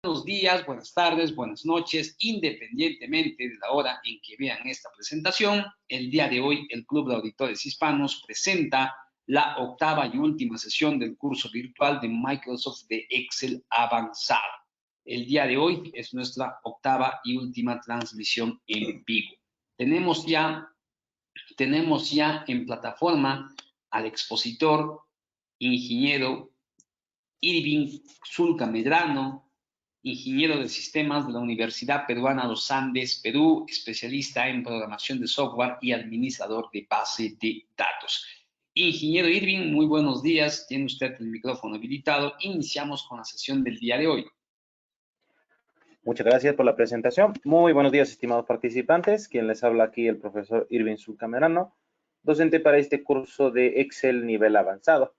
Buenos días, buenas tardes, buenas noches, independientemente de la hora en que vean esta presentación. El día de hoy, el Club de Auditores Hispanos presenta la octava y última sesión del curso virtual de Microsoft de Excel avanzado. El día de hoy es nuestra octava y última transmisión en vivo. Tenemos ya en plataforma al expositor, ingeniero Irving Zulca Medrano, ingeniero de sistemas de la Universidad Peruana Los Andes, Perú, especialista en programación de software y administrador de base de datos. Ingeniero Irving, muy buenos días. Tiene usted el micrófono habilitado. Iniciamos con la sesión del día de hoy. Muchas gracias por la presentación. Muy buenos días, estimados participantes. Quien les habla aquí, el profesor Irving Zulca Medrano, docente para este curso de Excel nivel avanzado.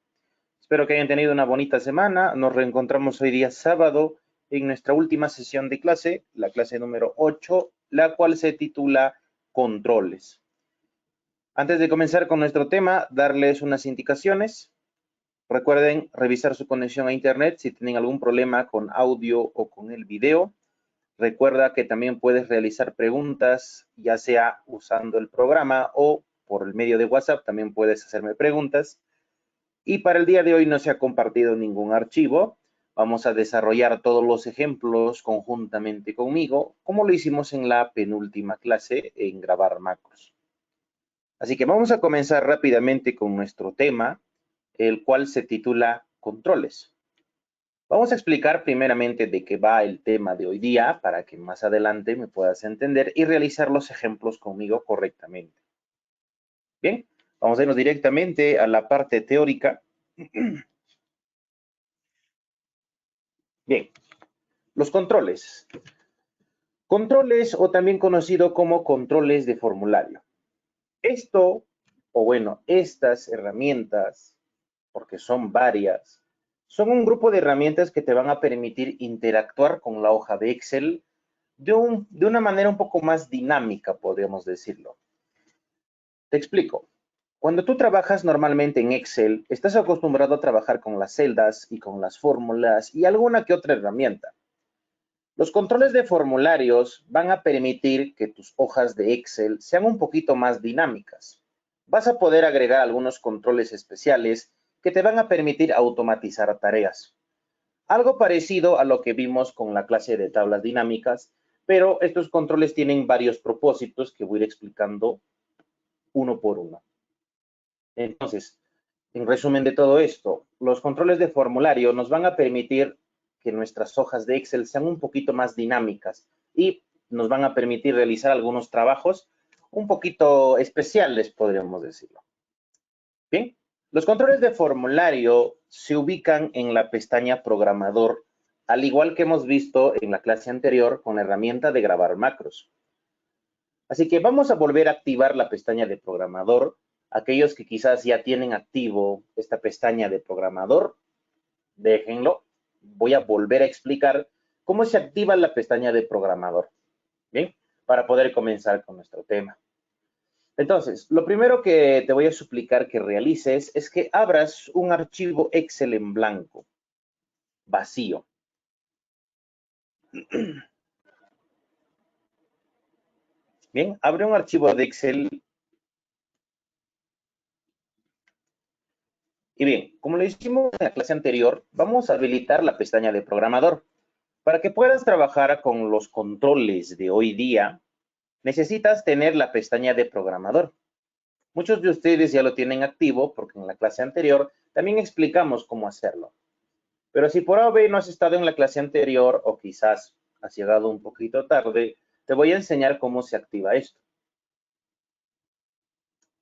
Espero que hayan tenido una bonita semana. Nos reencontramos hoy día sábado en nuestra última sesión de clase, la clase número 8, la cual se titula Controles. Antes de comenzar con nuestro tema, darles unas indicaciones. Recuerden revisar su conexión a internet si tienen algún problema con audio o con el video. Recuerda que también puedes realizar preguntas, ya sea usando el programa o por el medio de WhatsApp, también puedes hacerme preguntas. Y para el día de hoy no se ha compartido ningún archivo. Vamos a desarrollar todos los ejemplos conjuntamente conmigo, como lo hicimos en la penúltima clase en grabar macros. Así que vamos a comenzar rápidamente con nuestro tema, el cual se titula Controles. Vamos a explicar primeramente de qué va el tema de hoy día para que más adelante me puedas entender y realizar los ejemplos conmigo correctamente. Bien, vamos a irnos directamente a la parte teórica. Bien, los controles. Controles, o también conocido como controles de formulario. Esto, o bueno, estas herramientas, porque son varias, son un grupo de herramientas que te van a permitir interactuar con la hoja de Excel de una manera un poco más dinámica, podríamos decirlo. Te explico. Cuando tú trabajas normalmente en Excel, estás acostumbrado a trabajar con las celdas y con las fórmulas y alguna que otra herramienta. Los controles de formularios van a permitir que tus hojas de Excel sean un poquito más dinámicas. Vas a poder agregar algunos controles especiales que te van a permitir automatizar tareas. Algo parecido a lo que vimos con la clase de tablas dinámicas, pero estos controles tienen varios propósitos que voy a ir explicando uno por uno. Entonces, en resumen de todo esto, los controles de formulario nos van a permitir que nuestras hojas de Excel sean un poquito más dinámicas y nos van a permitir realizar algunos trabajos un poquito especiales, podríamos decirlo. Bien, los controles de formulario se ubican en la pestaña Programador, al igual que hemos visto en la clase anterior con la herramienta de grabar macros. Así que vamos a volver a activar la pestaña de Programador. Aquellos que quizás ya tienen activo esta pestaña de Programador, déjenlo. Voy a volver a explicar cómo se activa la pestaña de Programador. Bien, para poder comenzar con nuestro tema. Entonces, lo primero que te voy a suplicar que realices es que abras un archivo Excel en blanco, vacío. Bien, abre un archivo de Excel. Y bien, como lo hicimos en la clase anterior, vamos a habilitar la pestaña de Programador. Para que puedas trabajar con los controles de hoy día, necesitas tener la pestaña de Programador. Muchos de ustedes ya lo tienen activo porque en la clase anterior también explicamos cómo hacerlo. Pero si por A o B no has estado en la clase anterior o quizás has llegado un poquito tarde, te voy a enseñar cómo se activa esto.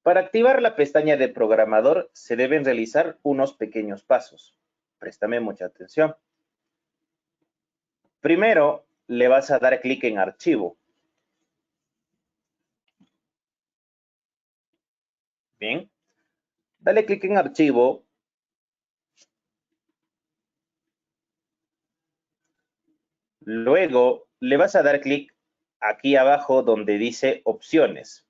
Para activar la pestaña de Programador se deben realizar unos pequeños pasos. Préstame mucha atención. Primero, le vas a dar clic en Archivo. Bien, dale clic en Archivo. Luego, le vas a dar clic aquí abajo donde dice Opciones.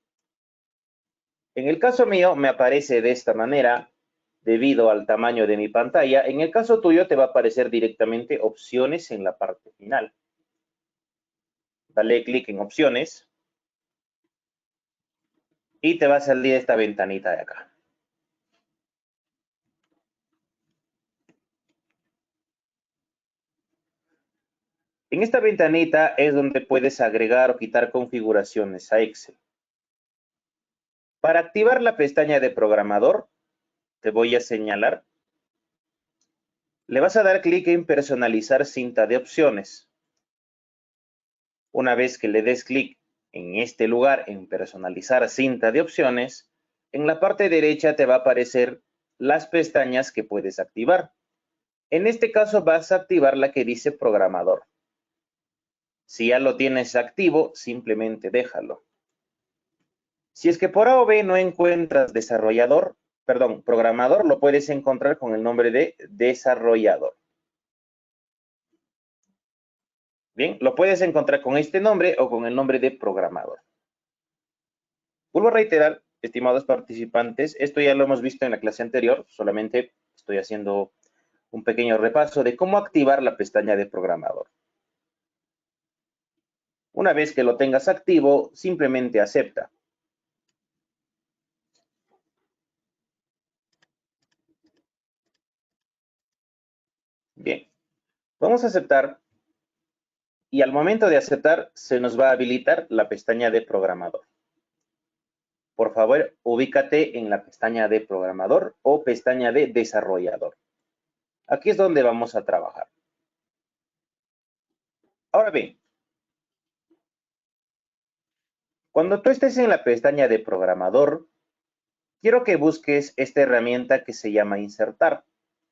En el caso mío, me aparece de esta manera debido al tamaño de mi pantalla. En el caso tuyo, te va a aparecer directamente Opciones en la parte terminal. Dale clic en opciones y te va a salir esta ventanita de acá. En esta ventanita es donde puedes agregar o quitar configuraciones a Excel. Para activar la pestaña de programador, te voy a señalar. Le vas a dar clic en personalizar cinta de opciones. Una vez que le des clic en este lugar, en personalizar cinta de opciones, en la parte derecha te va a aparecer las pestañas que puedes activar. En este caso vas a activar la que dice programador. Si ya lo tienes activo, simplemente déjalo. Si es que por A o B no encuentras programador, lo puedes encontrar con el nombre de desarrollador. Bien, lo puedes encontrar con este nombre o con el nombre de programador. Vuelvo a reiterar, estimados participantes, esto ya lo hemos visto en la clase anterior, solamente estoy haciendo un pequeño repaso de cómo activar la pestaña de programador. Una vez que lo tengas activo, simplemente acepta. Bien, vamos a aceptar y al momento de aceptar se nos va a habilitar la pestaña de programador. Por favor, ubícate en la pestaña de programador o pestaña de desarrollador. Aquí es donde vamos a trabajar. Ahora bien, cuando tú estés en la pestaña de programador, quiero que busques esta herramienta que se llama insertar,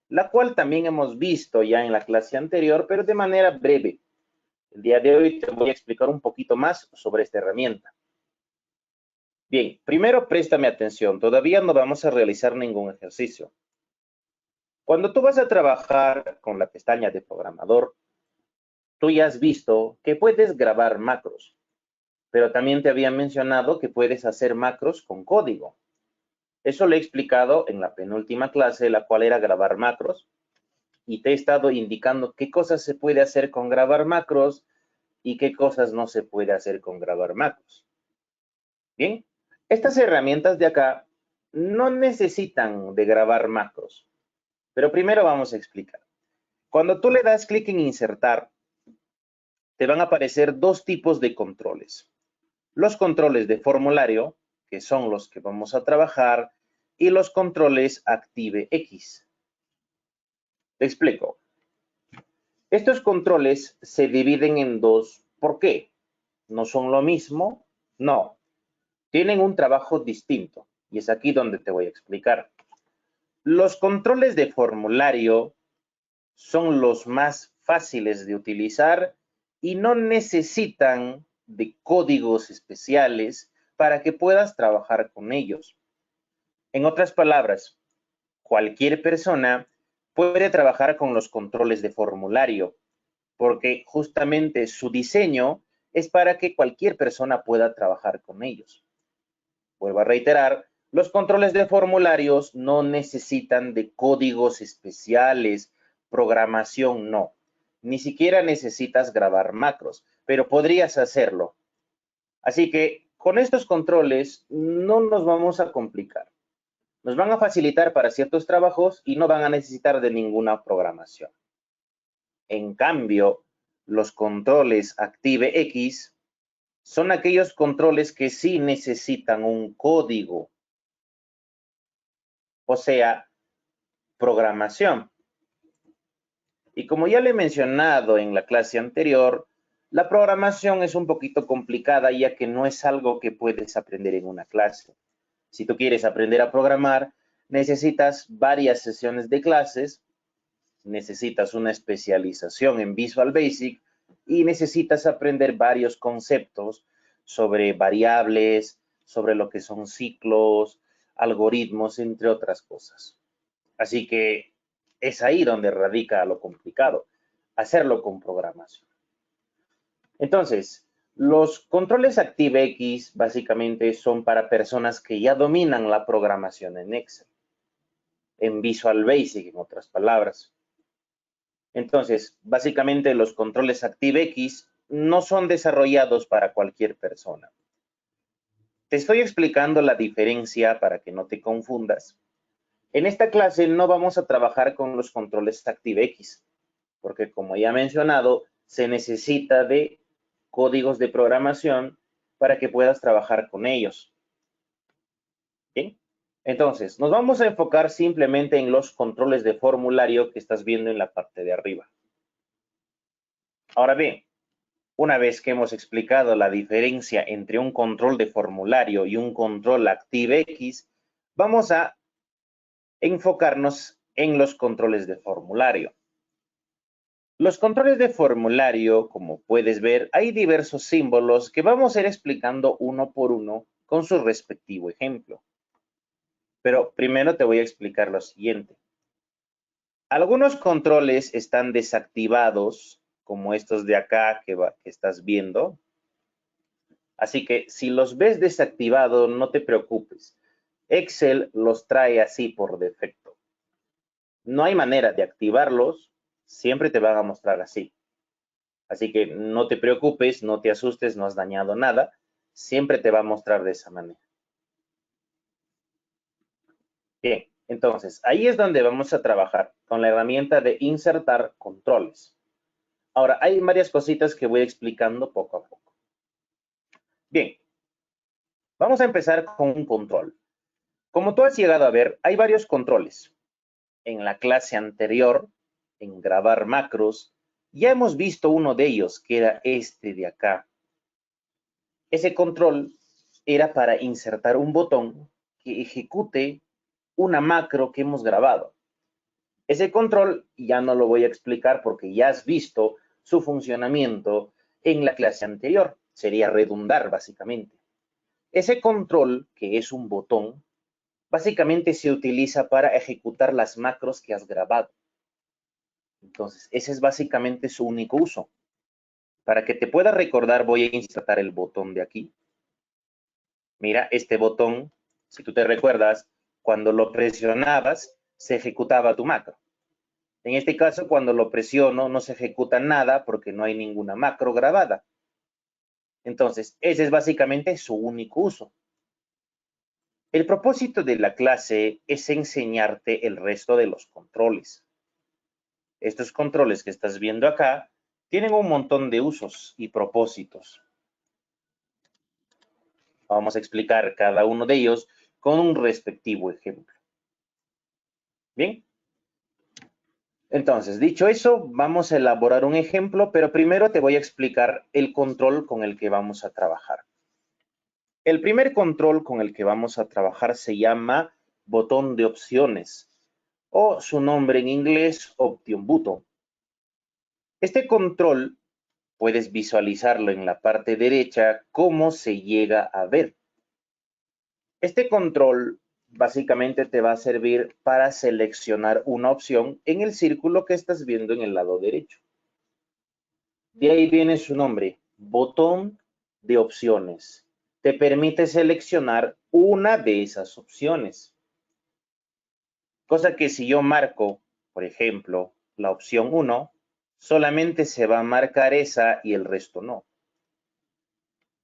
la cual también hemos visto ya en la clase anterior, pero de manera breve. El día de hoy te voy a explicar un poquito más sobre esta herramienta. Bien, primero préstame atención, todavía no vamos a realizar ningún ejercicio. Cuando tú vas a trabajar con la pestaña de programador, tú ya has visto que puedes grabar macros, pero también te había mencionado que puedes hacer macros con código. Eso lo he explicado en la penúltima clase, la cual era grabar macros, y te he estado indicando qué cosas se puede hacer con grabar macros y qué cosas no se puede hacer con grabar macros. Bien, estas herramientas de acá no necesitan de grabar macros, pero primero vamos a explicar. Cuando tú le das clic en insertar, te van a aparecer dos tipos de controles. Los controles de formulario, que son los que vamos a trabajar, y los controles ActiveX. Te explico. Estos controles se dividen en dos. ¿Por qué? ¿No son lo mismo? No. Tienen un trabajo distinto. Y es aquí donde te voy a explicar. Los controles de formulario son los más fáciles de utilizar y no necesitan de códigos especiales para que puedas trabajar con ellos. En otras palabras, cualquier persona puede trabajar con los controles de formulario, porque justamente su diseño es para que cualquier persona pueda trabajar con ellos. Vuelvo a reiterar, los controles de formularios no necesitan de códigos especiales, programación no. Ni siquiera necesitas grabar macros, pero podrías hacerlo. Así que con estos controles no nos vamos a complicar. Nos van a facilitar para ciertos trabajos y no van a necesitar de ninguna programación. En cambio, los controles ActiveX son aquellos controles que sí necesitan un código, o sea, programación. Y como ya le he mencionado en la clase anterior, la programación es un poquito complicada ya que no es algo que puedes aprender en una clase. Si tú quieres aprender a programar, necesitas varias sesiones de clases, necesitas una especialización en Visual Basic y necesitas aprender varios conceptos sobre variables, sobre lo que son ciclos, algoritmos, entre otras cosas. Así que es ahí donde radica lo complicado, hacerlo con programación. Entonces, los controles ActiveX básicamente son para personas que ya dominan la programación en Excel, en Visual Basic, en otras palabras. Entonces, básicamente los controles ActiveX no son desarrollados para cualquier persona. Te estoy explicando la diferencia para que no te confundas. En esta clase no vamos a trabajar con los controles ActiveX, porque como ya he mencionado, se necesita de códigos de programación para que puedas trabajar con ellos. ¿Bien? Entonces, nos vamos a enfocar simplemente en los controles de formulario que estás viendo en la parte de arriba. Ahora bien, una vez que hemos explicado la diferencia entre un control de formulario y un control ActiveX, vamos a enfocarnos en los controles de formulario. Los controles de formulario, como puedes ver, hay diversos símbolos que vamos a ir explicando uno por uno con su respectivo ejemplo. Pero primero te voy a explicar lo siguiente. Algunos controles están desactivados, como estos de acá que estás viendo. Así que si los ves desactivados, no te preocupes. Excel los trae así por defecto. No hay manera de activarlos, siempre te van a mostrar así. Así que no te preocupes, no te asustes, no has dañado nada. Siempre te va a mostrar de esa manera. Bien, entonces ahí es donde vamos a trabajar con la herramienta de insertar controles. Ahora, hay varias cositas que voy explicando poco a poco. Bien, vamos a empezar con un control. Como tú has llegado a ver, hay varios controles. En la clase anterior, en grabar macros, ya hemos visto uno de ellos, que era este de acá. Ese control era para insertar un botón que ejecute una macro que hemos grabado. Ese control ya no lo voy a explicar porque ya has visto su funcionamiento en la clase anterior. Sería redundar, básicamente. Ese control, que es un botón, básicamente se utiliza para ejecutar las macros que has grabado. Entonces, ese es básicamente su único uso. Para que te puedas recordar, voy a insertar el botón de aquí. Mira, este botón, si tú te recuerdas, cuando lo presionabas, se ejecutaba tu macro. En este caso, cuando lo presiono, no se ejecuta nada porque no hay ninguna macro grabada. Entonces, ese es básicamente su único uso. El propósito de la clase es enseñarte el resto de los controles. Estos controles que estás viendo acá tienen un montón de usos y propósitos. Vamos a explicar cada uno de ellos con un respectivo ejemplo. Bien. Entonces, dicho eso, vamos a elaborar un ejemplo, pero primero te voy a explicar el control con el que vamos a trabajar. El primer control con el que vamos a trabajar se llama botón de opciones, o su nombre en inglés, Option Button. Este control puedes visualizarlo en la parte derecha cómo se llega a ver. Este control básicamente te va a servir para seleccionar una opción en el círculo que estás viendo en el lado derecho. De ahí viene su nombre, botón de opciones. Te permite seleccionar una de esas opciones. Cosa que si yo marco, por ejemplo, la opción 1, solamente se va a marcar esa y el resto no.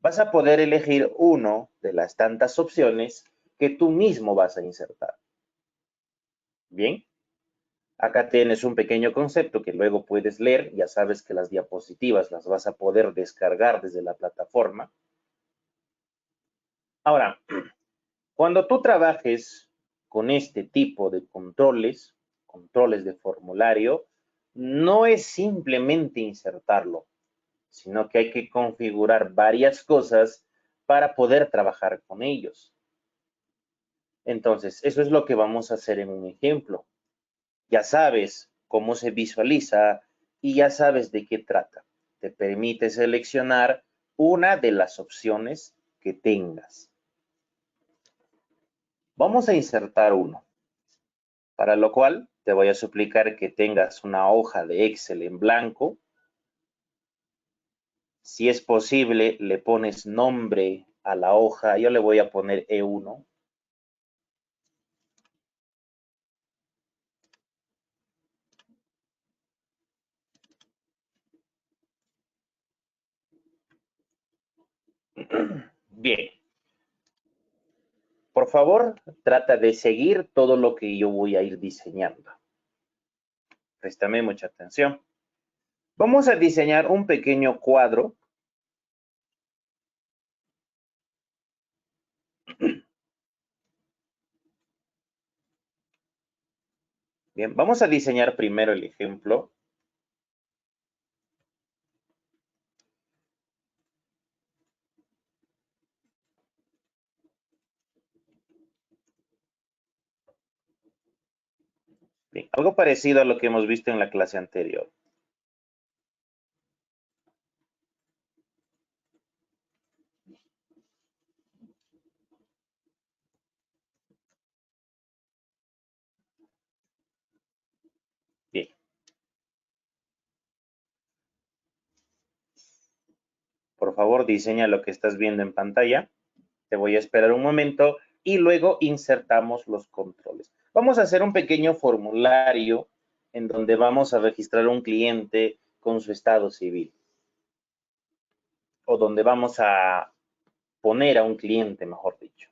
Vas a poder elegir uno de las tantas opciones que tú mismo vas a insertar. Bien, acá tienes un pequeño concepto que luego puedes leer. Ya sabes que las diapositivas las vas a poder descargar desde la plataforma. Ahora, cuando tú trabajes con este tipo de controles de formulario, no es simplemente insertarlo, sino que hay que configurar varias cosas para poder trabajar con ellos. Entonces, eso es lo que vamos a hacer en un ejemplo. Ya sabes cómo se visualiza y ya sabes de qué trata. Te permite seleccionar una de las opciones que tengas. Vamos a insertar uno, para lo cual te voy a suplicar que tengas una hoja de Excel en blanco. Si es posible, le pones nombre a la hoja. Yo le voy a poner E1. Bien. Por favor, trata de seguir todo lo que yo voy a ir diseñando. Préstame mucha atención. Vamos a diseñar un pequeño cuadro. Bien, vamos a diseñar primero el ejemplo. Bien, algo parecido a lo que hemos visto en la clase anterior. Bien. Por favor, diseña lo que estás viendo en pantalla. Te voy a esperar un momento y luego insertamos los controles. Vamos a hacer un pequeño formulario en donde vamos a registrar un cliente con su estado civil. O donde vamos a poner a un cliente, mejor dicho.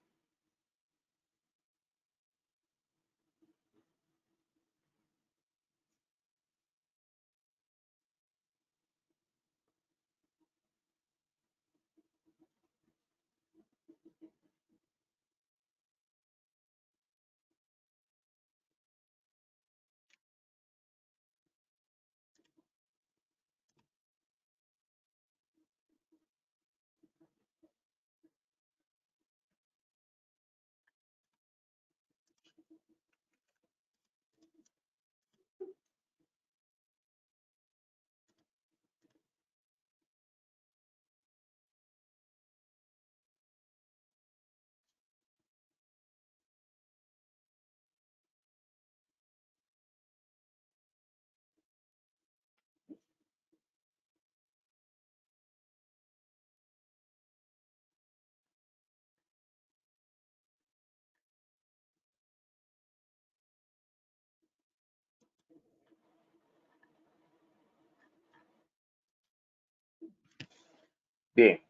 Bien,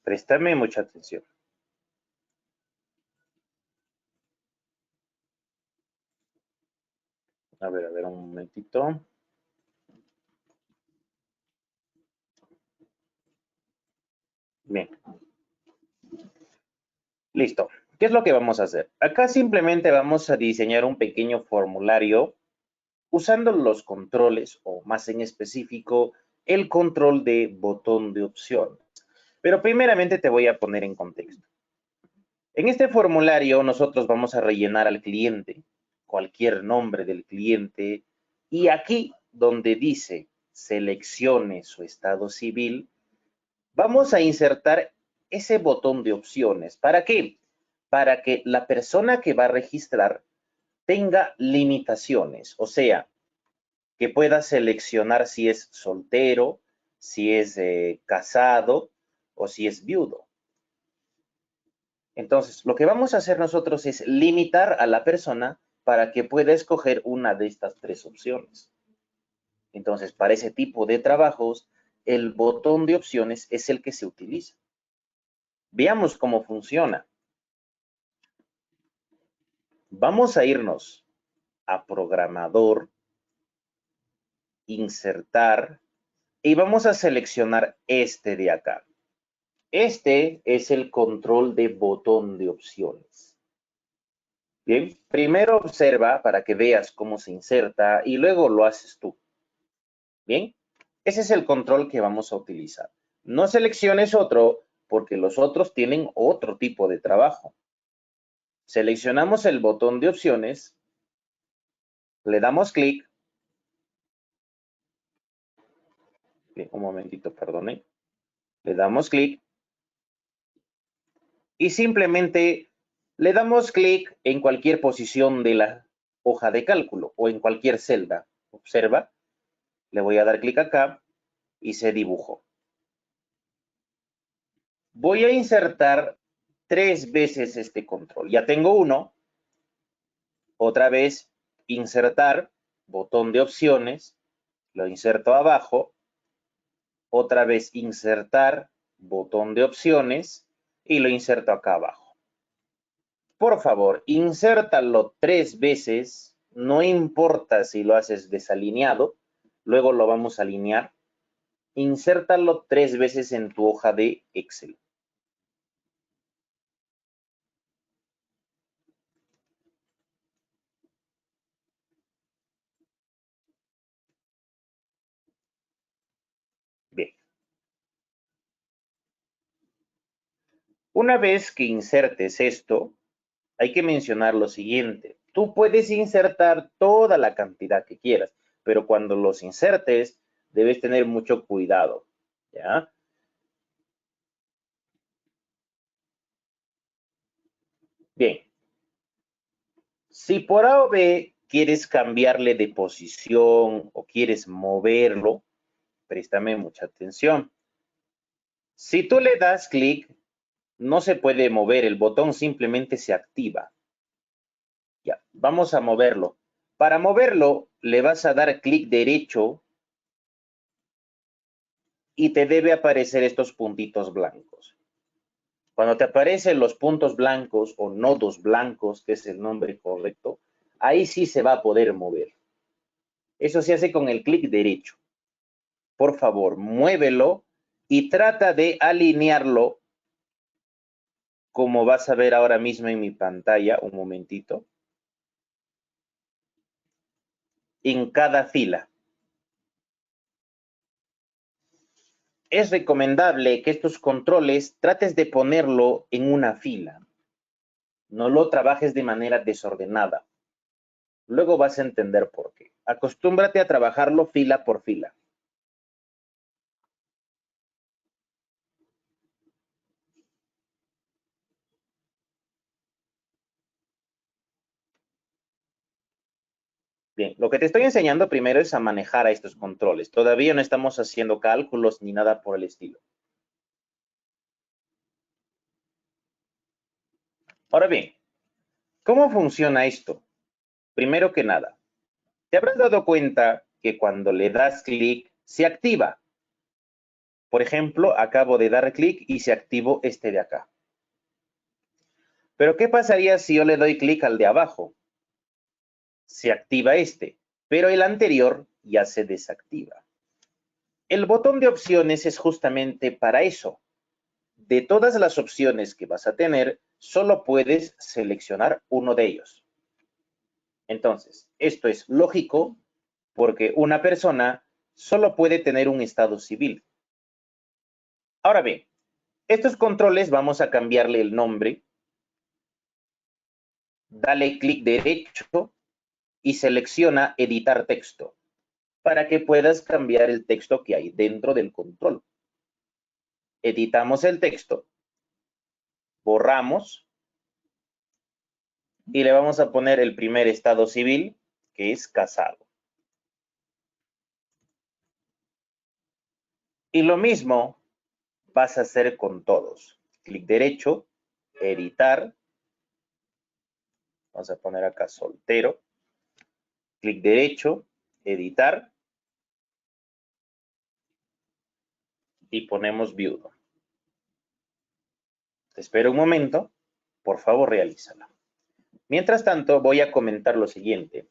préstame mucha atención. A ver, un momentito. Bien. Listo. ¿Qué es lo que vamos a hacer? Acá simplemente vamos a diseñar un pequeño formulario usando los controles, o más en específico, el control de botón de opción. Pero primeramente te voy a poner en contexto. En este formulario nosotros vamos a rellenar al cliente, cualquier nombre del cliente, y aquí donde dice seleccione su estado civil, vamos a insertar ese botón de opciones. ¿Para qué? Para que la persona que va a registrar tenga limitaciones, o sea, que pueda seleccionar si es soltero, si es casado o si es viudo. Entonces, lo que vamos a hacer nosotros es limitar a la persona para que pueda escoger una de estas tres opciones. Entonces, para ese tipo de trabajos, el botón de opciones es el que se utiliza. Veamos cómo funciona. Vamos a irnos a programador, insertar, y vamos a seleccionar este de acá. Este es el control de botón de opciones. Bien, primero observa para que veas cómo se inserta y luego lo haces tú. Bien, ese es el control que vamos a utilizar. No selecciones otro porque los otros tienen otro tipo de trabajo. Seleccionamos el botón de opciones, le damos clic. Bien, un momentito, perdone. Le damos clic y simplemente le damos clic en cualquier posición de la hoja de cálculo o en cualquier celda. Observa, le voy a dar clic acá y se dibujó. Voy a insertar 3 veces este control. Ya tengo uno. Otra vez, insertar, botón de opciones, lo inserto abajo. Otra vez, insertar, botón de opciones y lo inserto acá abajo. Por favor, insértalo 3 veces, no importa si lo haces desalineado, luego lo vamos a alinear. Insértalo 3 veces en tu hoja de Excel. Bien. Una vez que insertes esto, hay que mencionar lo siguiente. Tú puedes insertar toda la cantidad que quieras, pero cuando los insertes, debes tener mucho cuidado, ¿ya? Bien. Si por A o B quieres cambiarle de posición o quieres moverlo, préstame mucha atención. Si tú le das clic, no se puede mover, el botón simplemente se activa. Ya, vamos a moverlo. Para moverlo, le vas a dar clic derecho y te debe aparecer estos puntitos blancos. Cuando te aparecen los puntos blancos o nodos blancos, que es el nombre correcto, ahí sí se va a poder mover. Eso se hace con el clic derecho. Por favor, muévelo y trata de alinearlo como vas a ver ahora mismo en mi pantalla, un momentito, en cada fila. Es recomendable que estos controles trates de ponerlo en una fila. No lo trabajes de manera desordenada. Luego vas a entender por qué. Acostúmbrate a trabajarlo fila por fila. Bien, lo que te estoy enseñando primero es a manejar a estos controles. Todavía no estamos haciendo cálculos ni nada por el estilo. Ahora bien, ¿cómo funciona esto? Primero que nada, te habrás dado cuenta que cuando le das clic, se activa. Por ejemplo, acabo de dar clic y se activó este de acá. Pero ¿qué pasaría si yo le doy clic al de abajo? Se activa este, pero el anterior ya se desactiva. El botón de opciones es justamente para eso. De todas las opciones que vas a tener, solo puedes seleccionar uno de ellos. Entonces, esto es lógico porque una persona solo puede tener un estado civil. Ahora bien, estos controles vamos a cambiarle el nombre. Dale clic derecho y selecciona editar texto para que puedas cambiar el texto que hay dentro del control. Editamos el texto, borramos y le vamos a poner el primer estado civil, que es casado. Y lo mismo vas a hacer con todos. Clic derecho, editar. Vamos a poner acá soltero. Clic derecho, editar. Y ponemos viudo. Te espero un momento. Por favor, realízala. Mientras tanto, voy a comentar lo siguiente.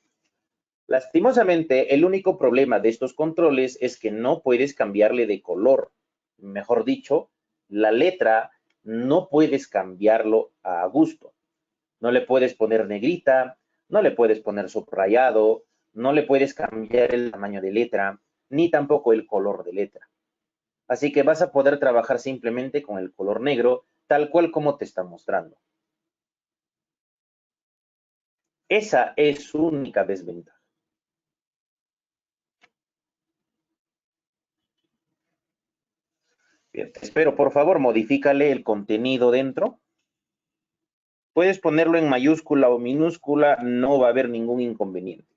Lastimosamente, el único problema de estos controles es que no puedes cambiarle de color. Mejor dicho, la letra no puedes cambiarlo a gusto. No le puedes poner negrita, no le puedes poner subrayado, no le puedes cambiar el tamaño de letra, ni tampoco el color de letra. Así que vas a poder trabajar simplemente con el color negro, tal cual como te está mostrando. Esa es su única desventaja. Bien, espero, por favor, modifícale el contenido dentro. Puedes ponerlo en mayúscula o minúscula, no va a haber ningún inconveniente.